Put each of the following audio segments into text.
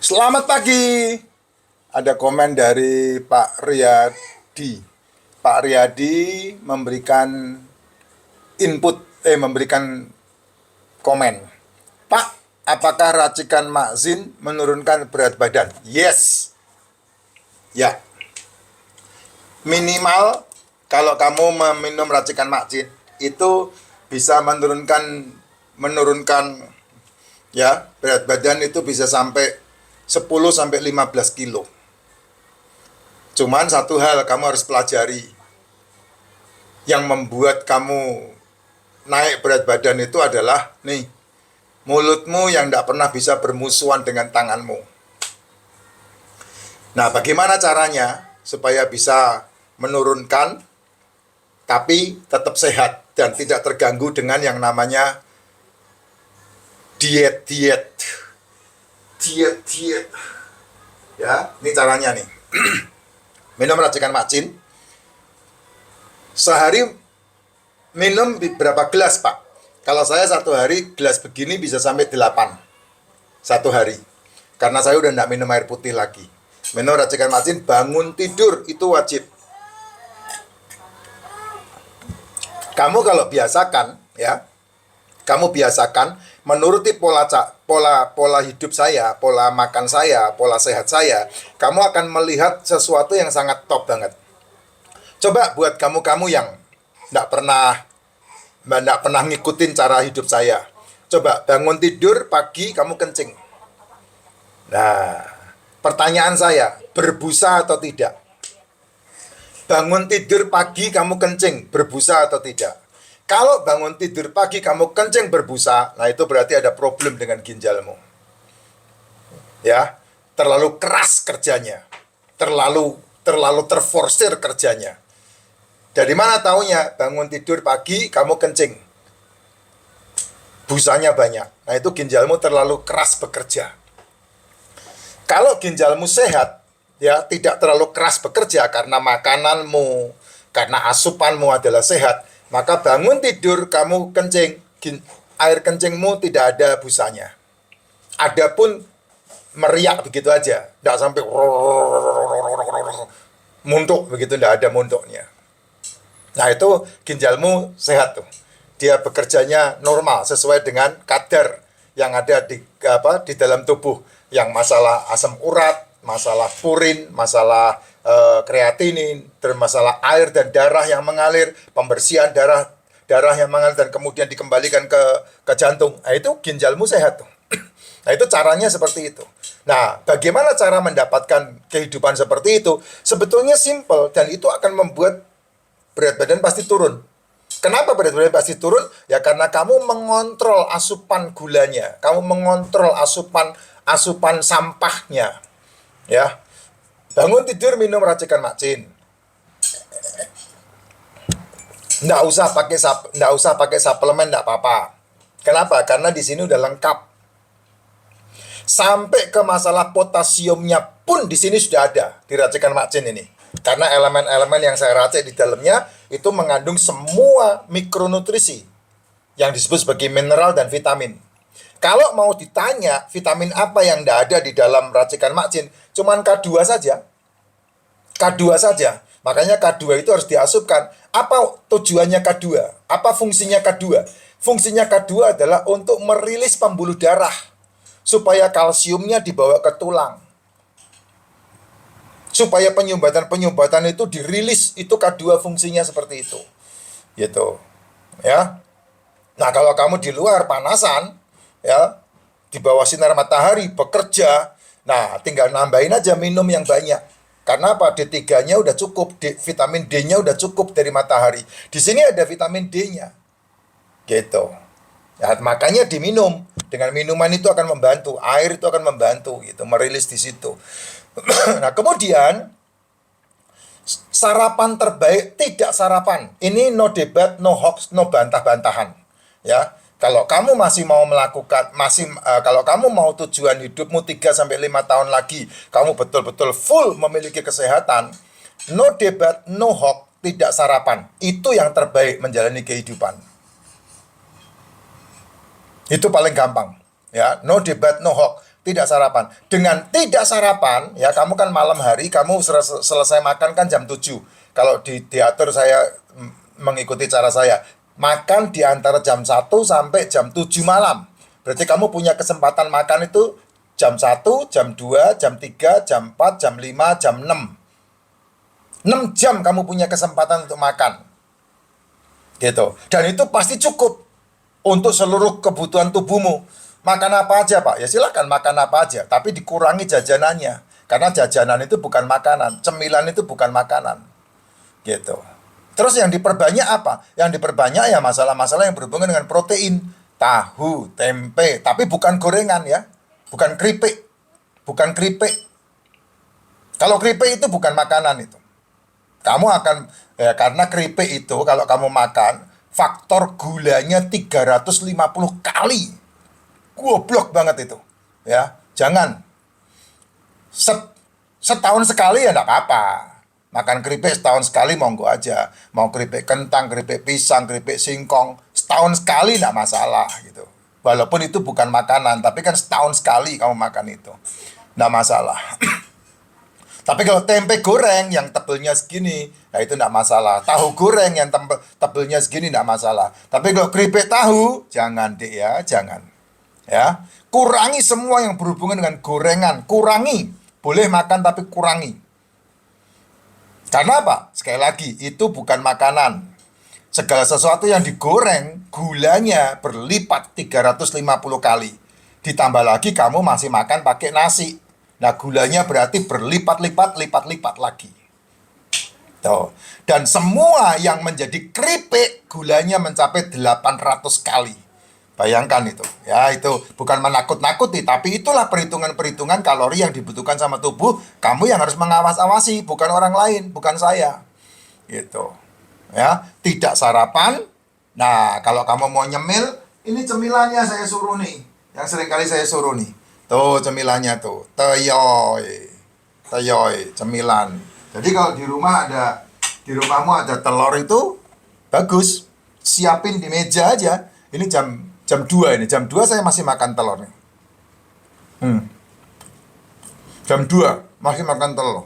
Selamat pagi. Ada komen dari Pak Riyadi. Pak Riyadi memberikan memberikan komen. Pak, apakah racikan makzin menurunkan berat badan? Yes. Ya. Minimal kalau kamu meminum racikan makzin itu bisa menurunkan ya, berat badan itu bisa sampai 10 sampai 15 kilo. Cuman satu hal kamu harus pelajari. Yang membuat kamu naik berat badan itu adalah mulutmu yang tidak pernah bisa bermusuhan dengan tanganmu. Nah, bagaimana caranya supaya bisa menurunkan tapi tetap sehat dan tidak terganggu dengan yang namanya diet. Ya, ini caranya nih. Minum racikan macin. Sehari minum berapa gelas, Pak? Kalau saya satu hari gelas begini bisa sampai 8. Satu hari. Karena saya udah enggak minum air putih lagi. Minum racikan macin, bangun tidur itu wajib. Kamu kalau biasakan, ya, kamu biasakan menuruti pola hidup saya, pola makan saya, pola sehat saya, kamu akan melihat sesuatu yang sangat top banget. Coba buat kamu-kamu yang enggak pernah ngikutin cara hidup saya. Coba bangun tidur pagi kamu kencing. Nah, pertanyaan saya, berbusa atau tidak? Bangun tidur pagi kamu kencing, berbusa atau tidak? Kalau bangun tidur pagi kamu kencing berbusa, nah itu berarti ada problem dengan ginjalmu. Ya, terlalu keras kerjanya. Terlalu terforsir kerjanya. Dari mana taunya? Bangun tidur pagi kamu kencing. Busanya banyak. Nah, itu ginjalmu terlalu keras bekerja. Kalau ginjalmu sehat, ya tidak terlalu keras bekerja karena makananmu, karena asupanmu adalah sehat, maka bangun tidur kamu kencing, air kencingmu tidak ada busanya. Adapun meriak begitu aja, tidak sampai muntuk begitu, tidak ada muntuknya. Nah, itu ginjalmu sehat tuh. Dia bekerjanya normal sesuai dengan kadar yang ada di dalam tubuh. Yang masalah asam urat, masalah purin, masalah kreatinin, dan masalah air dan darah yang mengalir, pembersihan darah yang mengalir dan kemudian dikembalikan ke jantung. Nah, itu ginjalmu sehat tuh. Nah, itu caranya seperti itu. Nah, bagaimana cara mendapatkan kehidupan seperti itu? Sebetulnya simple dan itu akan membuat berat badan pasti turun. Kenapa berat badan pasti turun? Ya karena kamu mengontrol asupan gulanya, kamu mengontrol asupan sampahnya. Ya. Bangun tidur minum racikan macin. Nggak usah pakai suplemen, nggak apa-apa. Kenapa? Karena di sini udah lengkap. Sampai ke masalah potasiumnya pun di sini sudah ada di racikan macin ini. Karena elemen-elemen yang saya racik di dalamnya itu mengandung semua mikronutrisi yang disebut sebagai mineral dan vitamin. Kalau mau ditanya vitamin apa yang tidak ada di dalam racikan macin, cuman K2 saja. K2 saja. Makanya K2 itu harus diasupkan. Apa tujuannya K2? Apa fungsinya K2? Fungsinya K2 adalah untuk merilis pembuluh darah supaya kalsiumnya dibawa ke tulang. Supaya penyumbatan itu dirilis, itu K2 fungsinya seperti itu. Gitu. Ya. Nah, kalau kamu di luar panasan, ya, di bawah sinar matahari bekerja, nah tinggal nambahin aja minum yang banyak. Karena apa? D3-nya udah cukup, vitamin D-nya udah cukup dari matahari. Di sini ada vitamin D-nya. Gitu. Ya, makanya diminum. Dengan minuman itu akan membantu, air itu akan membantu gitu, merilis di situ. Nah, kemudian sarapan terbaik tidak sarapan. Ini no debat, no hoax, no bantah-bantahan. Ya. Kalau kamu masih mau melakukan, kalau kamu mau tujuan hidupmu 3 sampai 5 tahun lagi, kamu betul-betul full memiliki kesehatan, no debat, no hoax, tidak sarapan. Itu yang terbaik menjalani kehidupan. Itu paling gampang. Ya, no debat, no hoax, tidak sarapan. Dengan tidak sarapan, ya kamu kan malam hari, kamu selesai makan kan jam 7. Kalau diatur saya mengikuti cara saya, makan di antara jam 1 sampai jam 7 malam. Berarti kamu punya kesempatan makan itu jam 1, jam 2, jam 3, jam 4, jam 5, jam 6. 6 jam kamu punya kesempatan untuk makan. Gitu. Dan itu pasti cukup untuk seluruh kebutuhan tubuhmu. Makan apa aja, Pak? Ya silakan makan apa aja, tapi dikurangi jajanannya. Karena jajanan itu bukan makanan, cemilan itu bukan makanan. Gitu. Terus yang diperbanyak apa? Yang diperbanyak ya masalah-masalah yang berhubungan dengan protein, tahu, tempe, tapi bukan gorengan ya. Bukan keripik. Bukan keripik. Kalau keripik itu bukan makanan itu. Kamu akan, ya karena keripik itu kalau kamu makan, faktor gulanya 350 kali. Goblok banget itu. Ya, jangan. Setahun sekali ya enggak apa-apa. Makan keripik setahun sekali monggo aja. Mau keripik kentang, keripik pisang, keripik singkong, setahun sekali enggak masalah gitu. Walaupun itu bukan makanan, tapi kan setahun sekali kamu makan itu. Enggak masalah. Tapi kalau tempe goreng yang tebelnya segini, nah itu enggak masalah. Tahu goreng yang tebelnya segini enggak masalah. Tapi kalau keripik tahu, jangan deh ya, jangan. Ya, kurangi semua yang berhubungan dengan gorengan. Kurangi. Boleh makan tapi kurangi. Karena apa? Sekali lagi, itu bukan makanan. Segala sesuatu yang digoreng, gulanya berlipat 350 kali. Ditambah lagi kamu masih makan pakai nasi. Nah, gulanya berarti berlipat-lipat, lipat-lipat lagi. Tuh. Dan semua yang menjadi keripik, gulanya mencapai 800 kali. Bayangkan itu. Ya, itu bukan menakut-nakuti, tapi itulah perhitungan-perhitungan kalori yang dibutuhkan sama tubuh. Kamu yang harus mengawas-awasi, bukan orang lain, bukan saya. Gitu. Ya, tidak sarapan. Nah, kalau kamu mau nyemil, ini cemilannya saya suruh nih. Yang seringkali saya suruh nih. Tuh cemilannya tuh, teyoy, cemilan. Jadi kalau di rumahmu ada telur itu, bagus. Siapin di meja aja. Ini jam 2 ini, jam 2 saya masih makan telur nih. Jam 2 masih makan telur.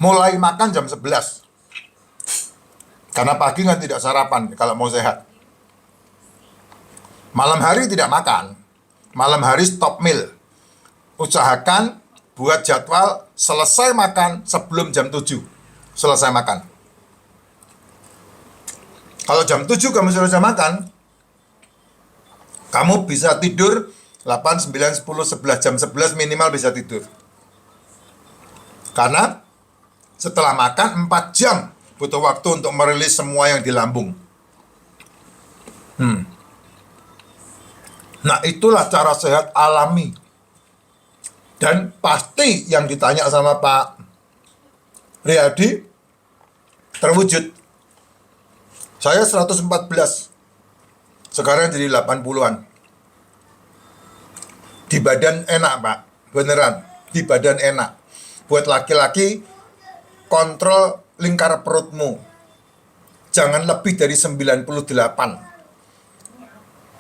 Mulai makan jam 11. Karena pagi kan tidak sarapan kalau mau sehat. Malam hari tidak makan. Malam hari stop meal. Usahakan buat jadwal selesai makan sebelum jam 7. Selesai makan. Kalau jam 7 kamu selesai makan, kamu bisa tidur 8, 9, 10, 11. Jam 11 minimal bisa tidur. Karena setelah makan 4 jam butuh waktu untuk merilis semua yang di lambung. Nah, itulah cara sehat alami. Dan pasti yang ditanya sama Pak Riyadi terwujud. Saya 114. Sekarang jadi 80-an. Di badan enak, Pak. Beneran. Di badan enak. Buat laki-laki, kontrol lingkar perutmu. Jangan lebih dari 98.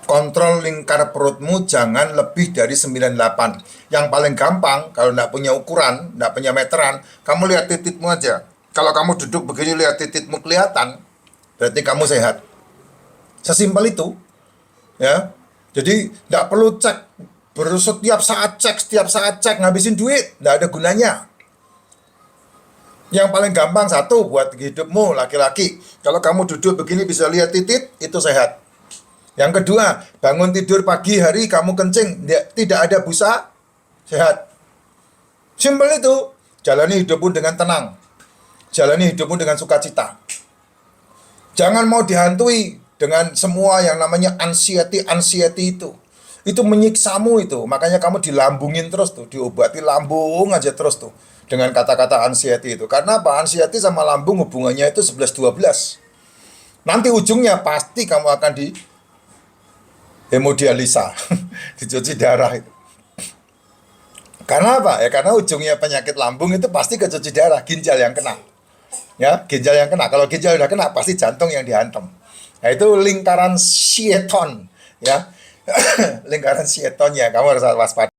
Kontrol lingkar perutmu jangan lebih dari 98. Yang paling gampang, kalau nggak punya ukuran, nggak punya meteran, kamu lihat titikmu aja. Kalau kamu duduk begini, lihat titikmu kelihatan, berarti kamu sehat. Sesimpel itu. Ya. Jadi, nggak perlu cek. Setiap saat cek, ngabisin duit. Nggak ada gunanya. Yang paling gampang satu, buat hidupmu, laki-laki. Kalau kamu duduk begini bisa lihat titik, itu sehat. Yang kedua, bangun tidur pagi hari kamu kencing, tidak ada busa, sehat. Simpel itu. Jalani hidupmu dengan tenang. Jalani hidupmu dengan sukacita. Jangan mau dihantui dengan semua yang namanya anxiety itu. Itu menyiksamu itu. Makanya kamu dilambungin terus tuh, diobati lambung aja terus tuh dengan kata-kata anxiety itu. Karena apa? Anxiety sama lambung hubungannya itu 11-12. Nanti ujungnya pasti kamu akan hemodialisa, dicuci darah itu. Karena apa? Ya karena ujungnya penyakit lambung itu pasti kecuci darah, ginjal yang kena. Ya, ginjal yang kena. Kalau ginjal udah kena pasti jantung yang dihantam. Nah, itu lingkaran setan, ya. lingkaran setannya, kamu harus waspada.